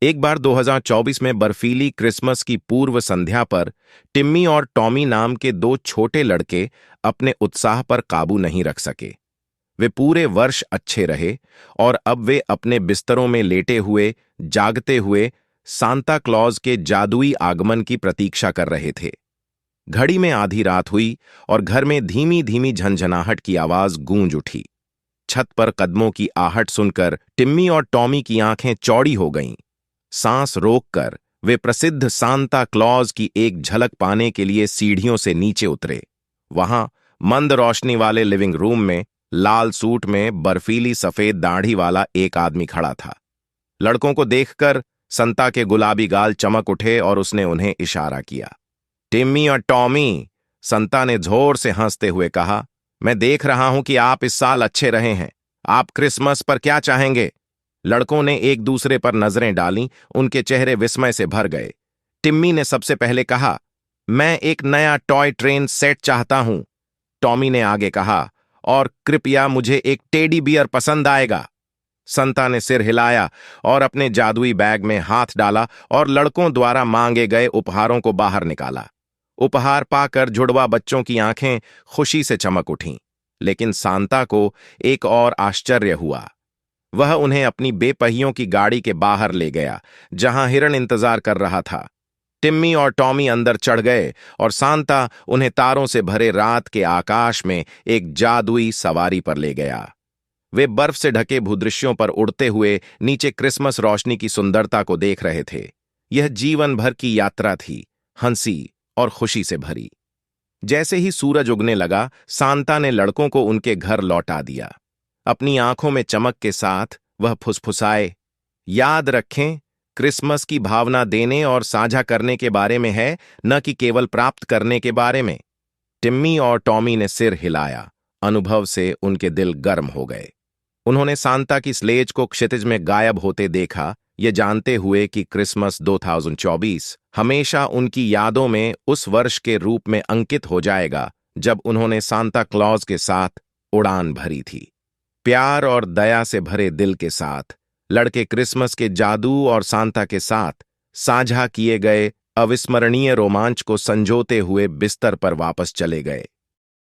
एक बार 2024 में बर्फीली क्रिसमस की पूर्व संध्या पर टिम्मी और टॉमी नाम के दो छोटे लड़के अपने उत्साह पर काबू नहीं रख सके। वे पूरे वर्ष अच्छे रहे और अब वे अपने बिस्तरों में लेटे हुए, जागते हुए सांता क्लॉज के जादुई आगमन की प्रतीक्षा कर रहे थे। घड़ी में आधी रात हुई और घर में धीमी धीमी झनझनाहट की आवाज गूंज उठी। छत पर कदमों की आहट सुनकर टिम्मी और टॉमी की आंखें चौड़ी हो गईं। सांस रोककर वे प्रसिद्ध सांता क्लॉज की एक झलक पाने के लिए सीढ़ियों से नीचे उतरे। वहां मंद रोशनी वाले लिविंग रूम में लाल सूट में बर्फीली सफेद दाढ़ी वाला एक आदमी खड़ा था। लड़कों को देखकर संता के गुलाबी गाल चमक उठे और उसने उन्हें इशारा किया। टिम्मी और टॉमी, संता ने जोर से हंसते हुए कहा, मैं देख रहा हूं कि आप इस साल अच्छे रहे हैं। आप क्रिसमस पर क्या चाहेंगे? लड़कों ने एक दूसरे पर नजरें डालीं, उनके चेहरे विस्मय से भर गए। टिम्मी ने सबसे पहले कहा, मैं एक नया टॉय ट्रेन सेट चाहता हूं। टॉमी ने आगे कहा, और कृपया मुझे एक टेडी बियर पसंद आएगा। संता ने सिर हिलाया और अपने जादुई बैग में हाथ डाला और लड़कों द्वारा मांगे गए उपहारों को बाहर निकाला। उपहार पाकर जुड़वा बच्चों की आंखें खुशी से चमक उठीं, लेकिन सांता को एक और आश्चर्य हुआ। वह उन्हें अपनी बेपहियों की गाड़ी के बाहर ले गया, जहां हिरन इंतजार कर रहा था। टिम्मी और टॉमी अंदर चढ़ गए और सांता उन्हें तारों से भरे रात के आकाश में एक जादुई सवारी पर ले गया। वे बर्फ से ढके भूदृश्यों पर उड़ते हुए नीचे क्रिसमस रोशनी की सुंदरता को देख रहे थे। यह जीवन भर की यात्रा थी, हंसी और खुशी से भरी। जैसे ही सूरज उगने लगा, सांता ने लड़कों को उनके घर लौटा दिया। अपनी आंखों में चमक के साथ वह फुसफुसाए, याद रखें, क्रिसमस की भावना देने और साझा करने के बारे में है, न कि केवल प्राप्त करने के बारे में। टिम्मी और टॉमी ने सिर हिलाया। अनुभव से उनके दिल गर्म हो गए। उन्होंने सांता की स्लेज को क्षितिज में गायब होते देखा, ये जानते हुए कि क्रिसमस 2024 हमेशा उनकी यादों में उस वर्ष के रूप में अंकित हो जाएगा जब उन्होंने सांता क्लॉज के साथ उड़ान भरी थी। प्यार और दया से भरे दिल के साथ लड़के क्रिसमस के जादू और सांता के साथ साझा किए गए अविस्मरणीय रोमांच को संजोते हुए बिस्तर पर वापस चले गए।